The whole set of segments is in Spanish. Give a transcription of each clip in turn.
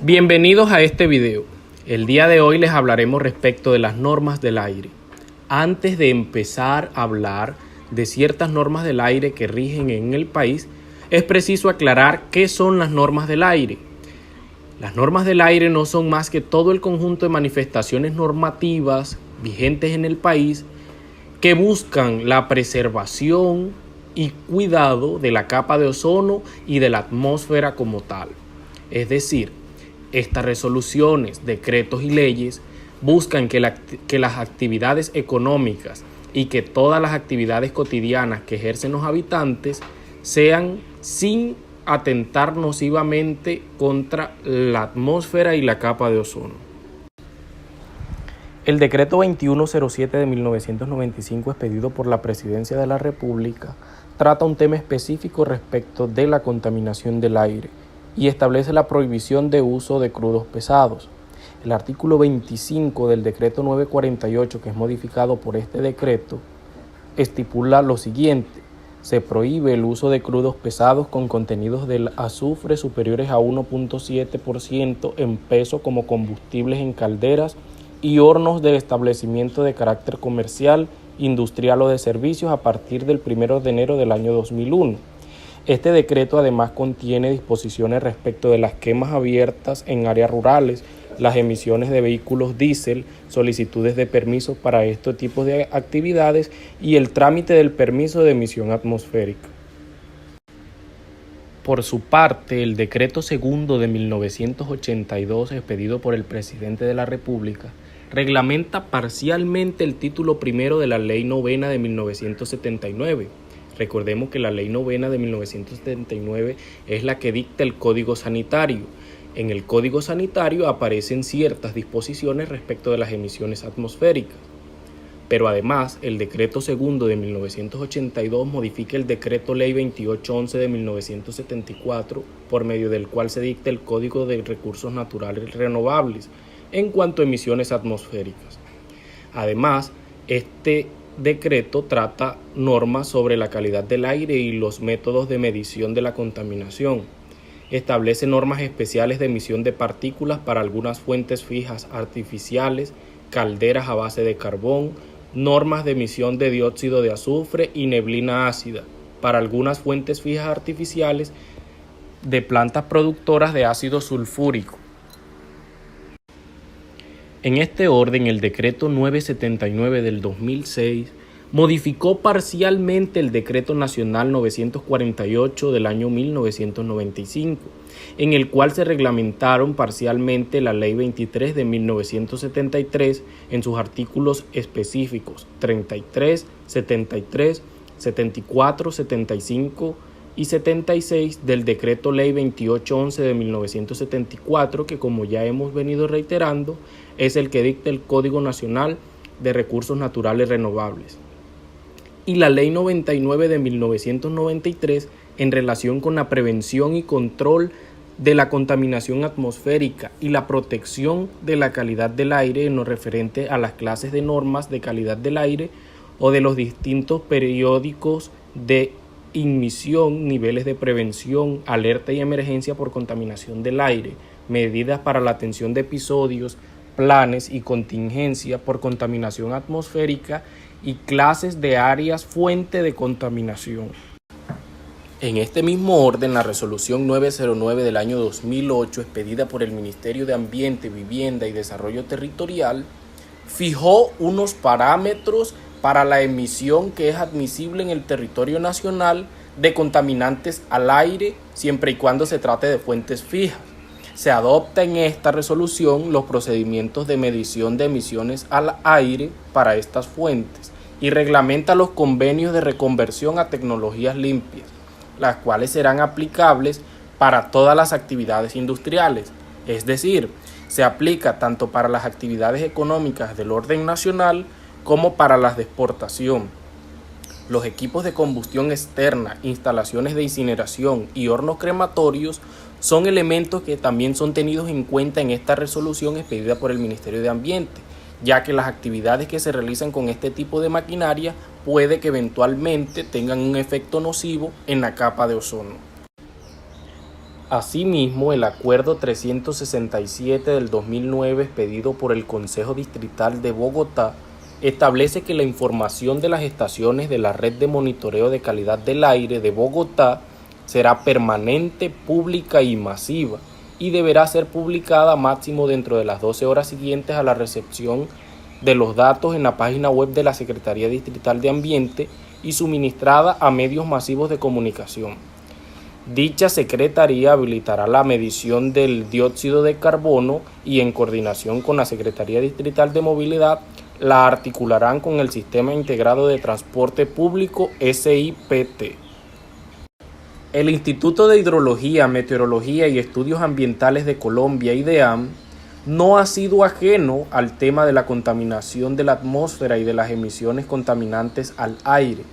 Bienvenidos a este video. El día de hoy les hablaremos respecto de las normas del aire. Antes de empezar a hablar de ciertas normas del aire que rigen en el país, es preciso aclarar qué son las normas del aire. Las normas del aire no son más que todo el conjunto de manifestaciones normativas vigentes en el país que buscan la preservación y cuidado de la capa de ozono y de la atmósfera como tal. Es decir, estas resoluciones, decretos y leyes buscan que las actividades económicas y que todas las actividades cotidianas que ejercen los habitantes sean sin atentar nocivamente contra la atmósfera y la capa de ozono. El decreto 2107 de 1995, expedido por la Presidencia de la República, trata un tema específico respecto de la contaminación del aire y establece la prohibición de uso de crudos pesados. El artículo 25 del decreto 948, que es modificado por este decreto, estipula lo siguiente: se prohíbe el uso de crudos pesados con contenidos del azufre superiores a 1.7% en peso como combustibles en calderas y hornos de establecimiento de carácter comercial, industrial o de servicios a partir del 1 de enero del año 2001. Este decreto además contiene disposiciones respecto de las quemas abiertas en áreas rurales, las emisiones de vehículos diésel, solicitudes de permisos para estos tipos de actividades y el trámite del permiso de emisión atmosférica. Por su parte, el decreto segundo de 1982, expedido por el presidente de la República, reglamenta parcialmente el título primero de la Ley Novena de 1979. Recordemos que la Ley Novena de 1979 es la que dicta el Código Sanitario. En el Código Sanitario aparecen ciertas disposiciones respecto de las emisiones atmosféricas. Pero además, el decreto segundo de 1982 modifica el decreto Ley 2811 de 1974, por medio del cual se dicta el Código de Recursos Naturales Renovables en cuanto a emisiones atmosféricas. Además, este decreto trata normas sobre la calidad del aire y los métodos de medición de la contaminación. Establece normas especiales de emisión de partículas para algunas fuentes fijas artificiales, calderas a base de carbón, normas de emisión de dióxido de azufre y neblina ácida para algunas fuentes fijas artificiales de plantas productoras de ácido sulfúrico. En este orden, el decreto 979 del 2006 modificó parcialmente el decreto nacional 948 del año 1995, en el cual se reglamentaron parcialmente la Ley 23 de 1973 en sus artículos específicos 33, 73, 74, 75 y 76 del decreto Ley 2811 de 1974, que, como ya hemos venido reiterando, es el que dicta el Código Nacional de Recursos Naturales Renovables, y la Ley 99 de 1993 en relación con la prevención y control de la contaminación atmosférica y la protección de la calidad del aire en lo referente a las clases de normas de calidad del aire o de los distintos periódicos de emisión, niveles de prevención, alerta y emergencia por contaminación del aire, medidas para la atención de episodios, planes y contingencia por contaminación atmosférica y clases de áreas fuente de contaminación. En este mismo orden, la resolución 909 del año 2008, expedida por el Ministerio de Ambiente, Vivienda y Desarrollo Territorial, fijó unos parámetros para la emisión que es admisible en el territorio nacional de contaminantes al aire, siempre y cuando se trate de fuentes fijas. Se adopta en esta resolución los procedimientos de medición de emisiones al aire para estas fuentes y reglamenta los convenios de reconversión a tecnologías limpias, las cuales serán aplicables para todas las actividades industriales. Es decir, se aplica tanto para las actividades económicas del orden nacional como para las de exportación. Los equipos de combustión externa, instalaciones de incineración y hornos crematorios son elementos que también son tenidos en cuenta en esta resolución expedida por el Ministerio de Ambiente, ya que las actividades que se realizan con este tipo de maquinaria puede que eventualmente tengan un efecto nocivo en la capa de ozono. Asimismo, el Acuerdo 367 del 2009, expedido por el Consejo Distrital de Bogotá, establece que la información de las estaciones de la Red de Monitoreo de Calidad del Aire de Bogotá será permanente, pública y masiva, y deberá ser publicada máximo dentro de las 12 horas siguientes a la recepción de los datos en la página web de la Secretaría Distrital de Ambiente y suministrada a medios masivos de comunicación. Dicha secretaría habilitará la medición del dióxido de carbono y, en coordinación con la Secretaría Distrital de Movilidad, la articularán con el Sistema Integrado de Transporte Público SIPT. El Instituto de Hidrología, Meteorología y Estudios Ambientales de Colombia, IDEAM, no ha sido ajeno al tema de la contaminación de la atmósfera y de las emisiones contaminantes al aire.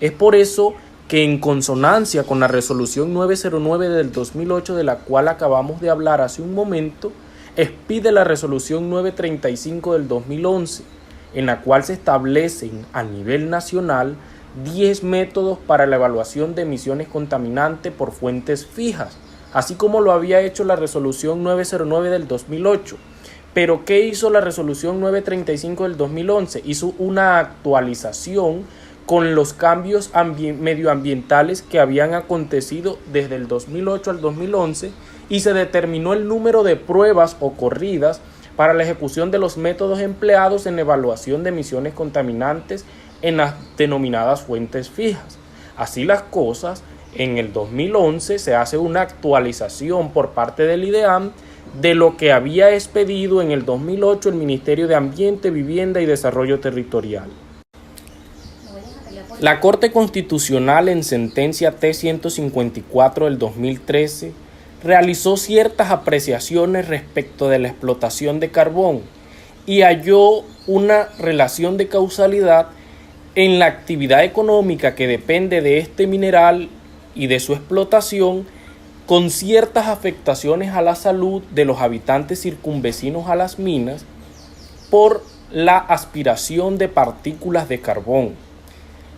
Es por eso que, en consonancia con la resolución 909 del 2008, de la cual acabamos de hablar hace un momento, expide la resolución 935 del 2011, en la cual se establecen a nivel nacional 10 métodos para la evaluación de emisiones contaminantes por fuentes fijas, así como lo había hecho la resolución 909 del 2008. Pero ¿qué hizo la resolución 935 del 2011? Hizo una actualización con los cambios medioambientales que habían acontecido desde el 2008 al 2011, y se determinó el número de pruebas ocurridas para la ejecución de los métodos empleados en evaluación de emisiones contaminantes en las denominadas fuentes fijas. Así las cosas, en el 2011 se hace una actualización por parte del IDEAM de lo que había expedido en el 2008 el Ministerio de Ambiente, Vivienda y Desarrollo Territorial. La Corte Constitucional, en sentencia T-154 del 2013, realizó ciertas apreciaciones respecto de la explotación de carbón y halló una relación de causalidad en la actividad económica que depende de este mineral y de su explotación, con ciertas afectaciones a la salud de los habitantes circunvecinos a las minas por la aspiración de partículas de carbón.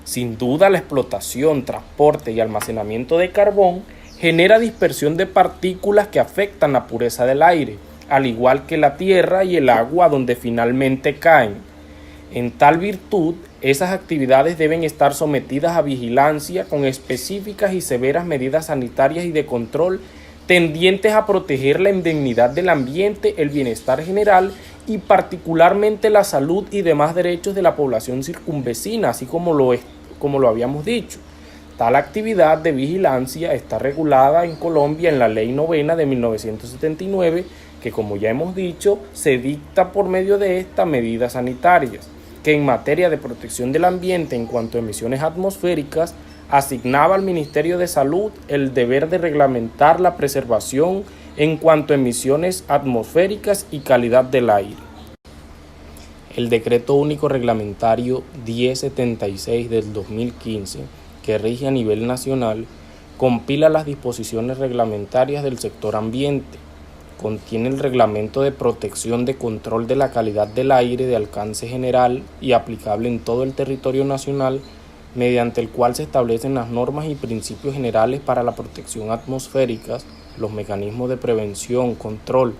Sin duda, la explotación, transporte y almacenamiento de carbón genera dispersión de partículas que afectan la pureza del aire, al igual que la tierra y el agua donde finalmente caen. En tal virtud, esas actividades deben estar sometidas a vigilancia con específicas y severas medidas sanitarias y de control tendientes a proteger la indemnidad del ambiente, el bienestar general y particularmente la salud y demás derechos de la población circunvecina, así como lo habíamos dicho. Tal actividad de vigilancia está regulada en Colombia en la Ley 9 de 1979, que, como ya hemos dicho, se dicta por medio de estas medidas sanitarias, que en materia de protección del ambiente en cuanto a emisiones atmosféricas asignaba al Ministerio de Salud el deber de reglamentar la preservación en cuanto a emisiones atmosféricas y calidad del aire. El Decreto Único Reglamentario 1076 del 2015, que rige a nivel nacional, compila las disposiciones reglamentarias del sector ambiente. Contiene el Reglamento de Protección de Control de la Calidad del Aire de alcance general y aplicable en todo el territorio nacional, mediante el cual se establecen las normas y principios generales para la protección atmosférica, los mecanismos de prevención, control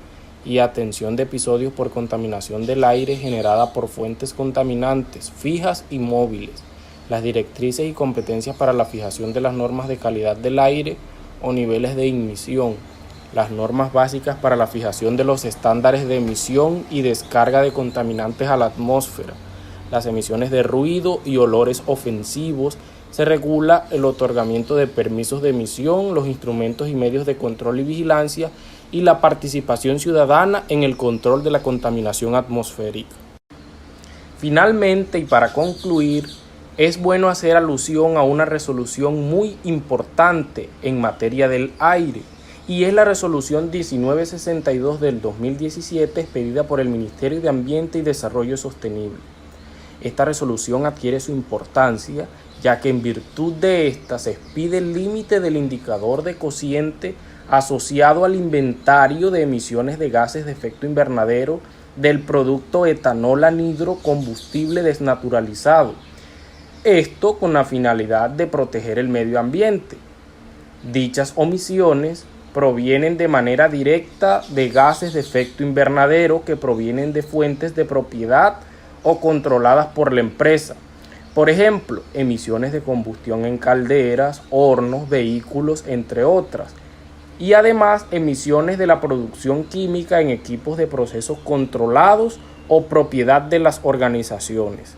y atención de episodios por contaminación del aire generada por fuentes contaminantes fijas y móviles, las directrices y competencias para la fijación de las normas de calidad del aire o niveles de emisión, las normas básicas para la fijación de los estándares de emisión y descarga de contaminantes a la atmósfera, las emisiones de ruido y olores ofensivos. Se regula el otorgamiento de permisos de emisión, los instrumentos y medios de control y vigilancia y la participación ciudadana en el control de la contaminación atmosférica. Finalmente, y para concluir, es bueno hacer alusión a una resolución muy importante en materia del aire, y es la resolución 1962 del 2017, expedida por el Ministerio de Ambiente y Desarrollo Sostenible. Esta resolución adquiere su importancia, ya que en virtud de esta se expide el límite del indicador de cociente asociado al inventario de emisiones de gases de efecto invernadero del producto etanol anhidro combustible desnaturalizado. Esto con la finalidad de proteger el medio ambiente. Dichas emisiones provienen de manera directa de gases de efecto invernadero que provienen de fuentes de propiedad o controladas por la empresa. Por ejemplo, emisiones de combustión en calderas, hornos, vehículos, entre otras. Y además emisiones de la producción química en equipos de procesos controlados o propiedad de las organizaciones.